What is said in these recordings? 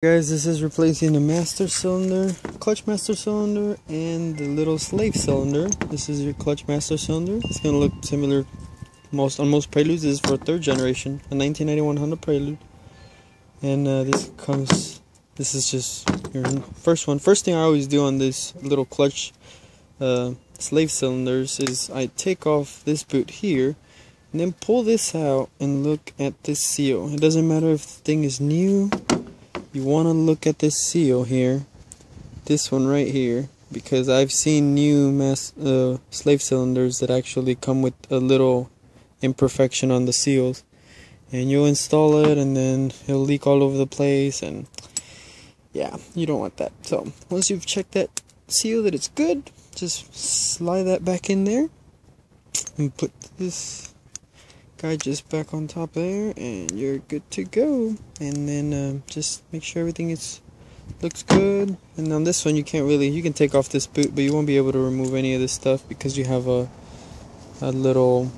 Guys, this is replacing the master cylinder, clutch master cylinder, and the little slave cylinder. This is your clutch master cylinder. It's gonna look similar on most Preludes. This is for third generation, a 1991 Honda Prelude, and this is just your first one. First thing I always do on this little clutch slave cylinders is I take off this boot here, and then pull this out and look at this seal. It doesn't matter if the thing is new. You want to look at this seal here, this one right here, because I've seen new slave cylinders that actually come with a little imperfection on the seals, and you'll install it and then it'll leak all over the place, and yeah, you don't want that. So once you've checked that seal that it's good, just slide that back in there and put this guy just back on top there, and you're good to go. And then just make sure everything looks good. And on this one, you can take off this boot, but you won't be able to remove any of this stuff because you have a little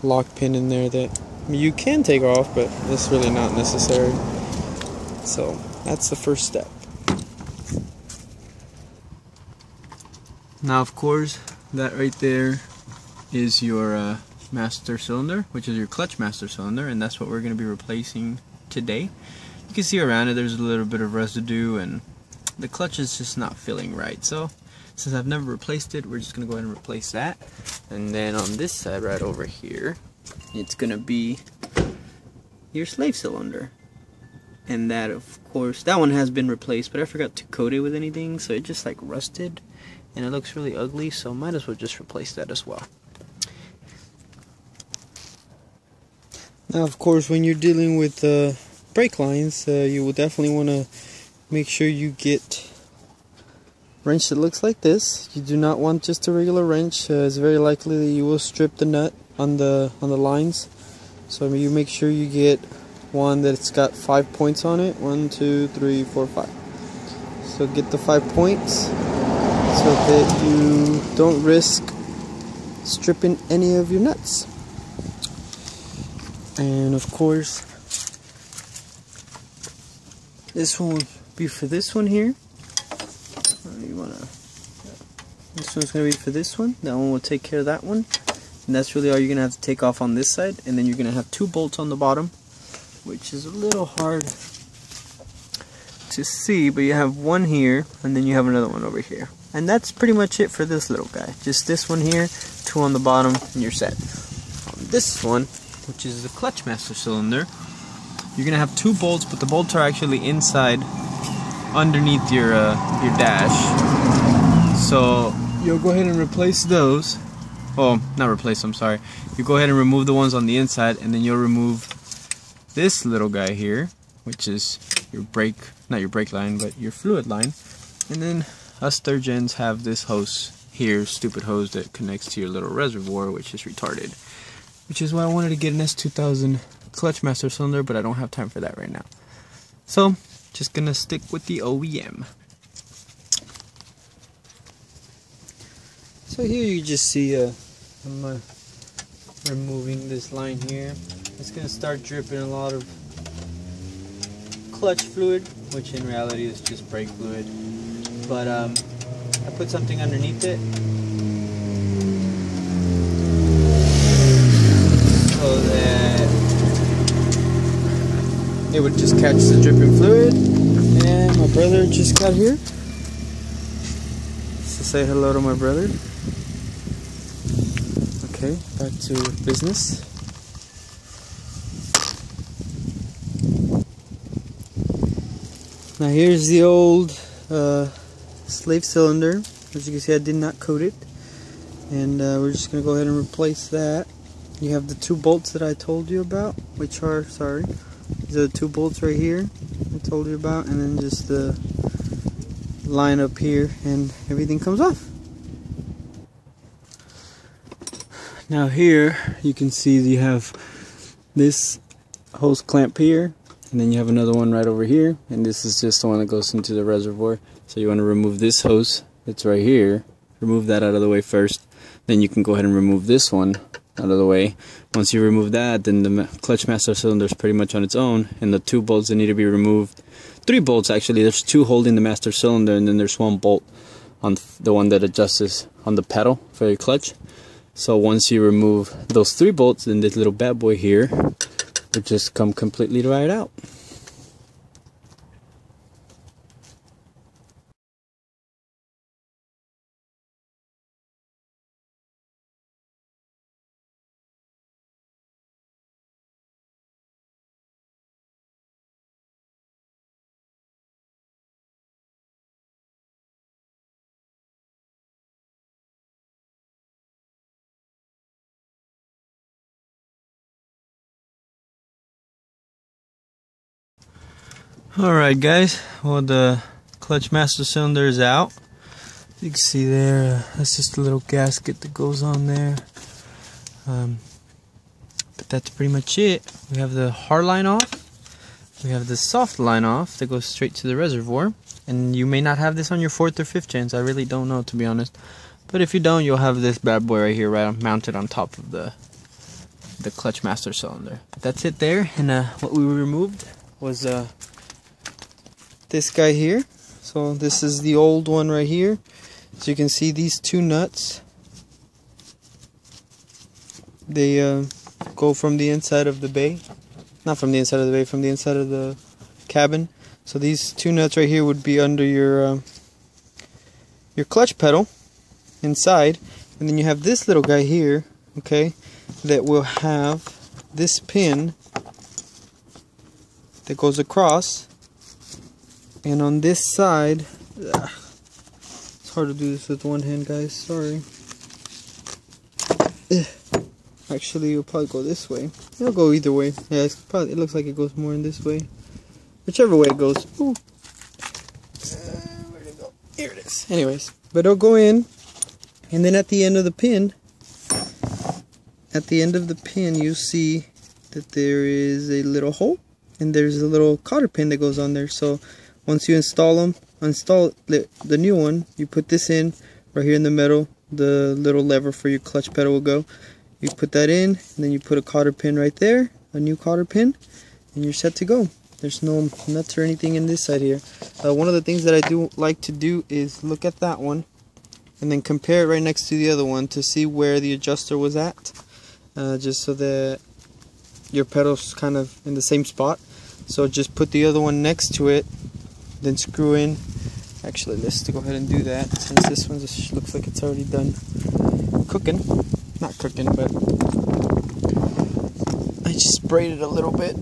lock pin in there that you can take off, but it's really not necessary. So that's the first step. Now, of course, that right there is your master cylinder, which is your clutch master cylinder, and that's what we're going to be replacing today. You can see around it there's a little bit of residue, and the clutch is just not feeling right. So since I've never replaced it, we're just going to go ahead and replace that. And then on this side right over here, it's going to be your slave cylinder, and that, of course, that one has been replaced, but I forgot to coat it with anything, so it just like rusted and it looks really ugly, so might as well just replace that as well. Now, of course, when you're dealing with brake lines, you will definitely want to make sure you get a wrench that looks like this. You do not want just a regular wrench. It's very likely that you will strip the nut on the lines. So you make sure you get one that's got 5 points on it. 1, 2, 3, 4, 5. So get the 5 points so that you don't risk stripping any of your nuts. And of course, this one will be for this one here. This one's going to be for this one. That one will take care of that one. And that's really all you're going to have to take off on this side. And then you're going to have 2 bolts on the bottom, which is a little hard to see, but you have one here, and then you have another one over here. And that's pretty much it for this little guy. Just this one here, 2 on the bottom, and you're set. On this one, which is the clutch master cylinder, you're gonna have 2 bolts, but the bolts are actually inside underneath your dash. So you'll go ahead and replace those. Oh, not replace, I'm sorry. You go ahead and remove the ones on the inside, and then you'll remove this little guy here, which is your brake, not your brake line, but your fluid line. And then us third gens have this hose here, stupid hose that connects to your little reservoir, which is retarded. Which is why I wanted to get an S2000 clutch master cylinder, but I don't have time for that right now. So, just gonna stick with the OEM. So here you just see I'm removing this line here. It's gonna start dripping a lot of clutch fluid, which in reality is just brake fluid. But I put something underneath it so that it would just catch the dripping fluid. And my brother just got here, so say hello to my brother. Okay, back to business. Now here's the old slave cylinder. As you can see, I did not coat it, and we're just going to go ahead and replace that. You have the 2 bolts that I told you about, which are, sorry, these are the 2 bolts right here I told you about, and then just the line up here, and everything comes off. Now here you can see you have this hose clamp here, and then you have another one right over here, and this is just the one that goes into the reservoir. So you want to remove this hose that's right here, remove that out of the way first, then you can go ahead and remove this one out of the way. Once you remove that, then the clutch master cylinder is pretty much on its own, and the 2 bolts that need to be removed, 3 bolts actually, there's 2 holding the master cylinder, and then there's 1 bolt on the one that adjusts on the pedal for your clutch. So once you remove those 3 bolts, then this little bad boy here will just come completely right out. Alright guys, well the clutch master cylinder is out. You can see there, that's just a little gasket that goes on there. But that's pretty much it. We have the hard line off. We have the soft line off that goes straight to the reservoir. And you may not have this on your 4th or 5th gens, I really don't know to be honest. But if you don't, you'll have this bad boy right here, right mounted on top of the clutch master cylinder. But that's it there, and what we removed was this guy here. So this is the old one right here. So you can see these 2 nuts, they go from the inside of the bay, not from the inside of the bay, from the inside of the cabin. So these 2 nuts right here would be under your clutch pedal inside, and then you have this little guy here, okay, that will have this pin that goes across. And on this side, it's hard to do this with one hand, guys, sorry. Actually, it'll probably go this way. It'll go either way. Yeah, it looks like it goes more in this way. Whichever way it goes. Ooh. Where'd it go? Here it is. Anyways, but it'll go in, and then at the end of the pin, you see that there is a little hole, and there's a little cotter pin that goes on there. So once you install the new one, you put this in right here in the middle. The little lever for your clutch pedal will go. You put that in, and then you put a cotter pin right there, a new cotter pin, and you're set to go. There's no nuts or anything in this side here. One of the things that I do like to do is look at that one and then compare it right next to the other one to see where the adjuster was at, just so that your pedal's kind of in the same spot. So just put the other one next to it, then screw in. Actually, let's go ahead and do that, since this one just looks like it's already done cooking. Not cooking, but I just sprayed it a little bit.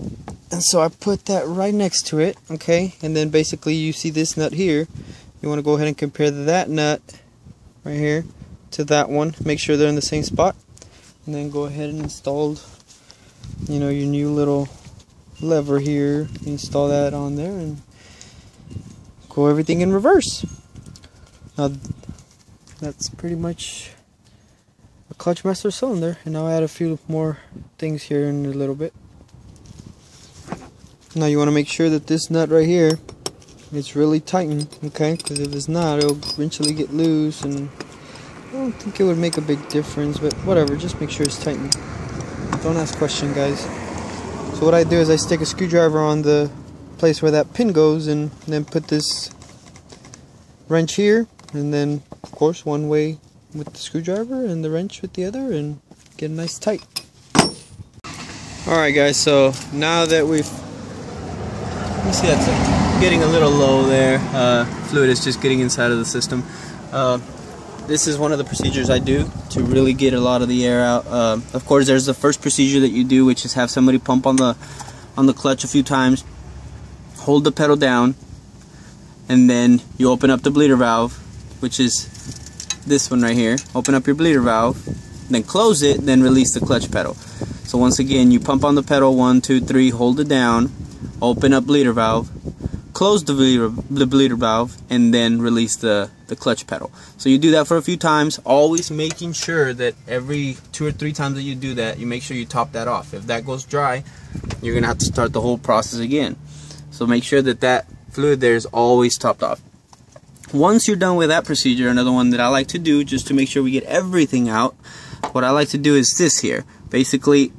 And so I put that right next to it, okay? And then basically you see this nut here. You want to go ahead and compare that nut right here to that one. Make sure they're in the same spot. And then go ahead and install, your new little lever here. Install that on there and go everything in reverse. Now that's pretty much a clutch master cylinder, and I'll add a few more things here in a little bit. Now you want to make sure that this nut right here is really tightened, okay? Because if it's not, it'll eventually get loose, and I don't think it would make a big difference, but whatever, just make sure it's tightened. Don't ask questions, guys. So what I do is I stick a screwdriver on the place where that pin goes, and then put this wrench here, and then of course one way with the screwdriver and the wrench with the other, and get it nice tight. Alright guys, so now that we've, you see that's getting a little low there, fluid is just getting inside of the system. This is one of the procedures I do to really get a lot of the air out. Of course there's the first procedure that you do, which is have somebody pump on the clutch a few times, hold the pedal down, and then you open up the bleeder valve, which is this one right here. Open up your bleeder valve, then close it, then release the clutch pedal. So once again, you pump on the pedal 1, 2, 3, hold it down, open up bleeder valve, close the bleeder valve, and then release the clutch pedal. So you do that for a few times, always making sure that every 2 or 3 times that you do that, you make sure you top that off. If that goes dry, you're gonna have to start the whole process again. So make sure that that fluid there is always topped off. Once you're done with that procedure, another one that I like to do just to make sure we get everything out, what I like to do is this here. Basically,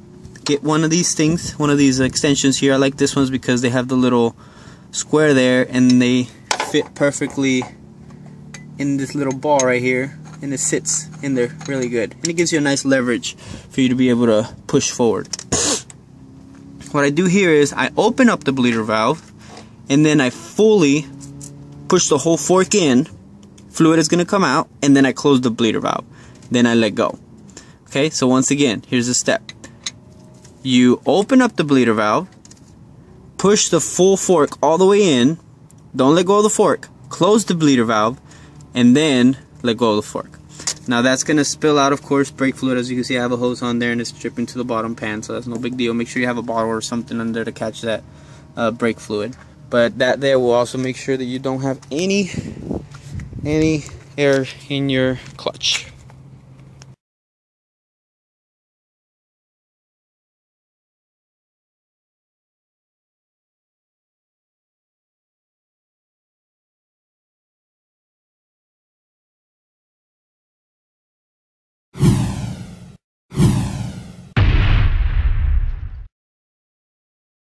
get one of these things, one of these extensions here. I like this ones because they have the little square there and they fit perfectly in this little ball right here, and it sits in there really good, and it gives you a nice leverage for you to be able to push forward. What I do here is I open up the bleeder valve, and then I fully push the whole fork in. Fluid is going to come out, and then I close the bleeder valve. Then I let go. Okay, so once again, here's the step. You open up the bleeder valve, push the full fork all the way in, don't let go of the fork, close the bleeder valve, and then let go of the fork. Now that's going to spill out, of course, brake fluid. As you can see, I have a hose on there and it's dripping to the bottom pan, so that's no big deal. Make sure you have a bottle or something under to catch that brake fluid. But that there will also make sure that you don't have any air in your clutch.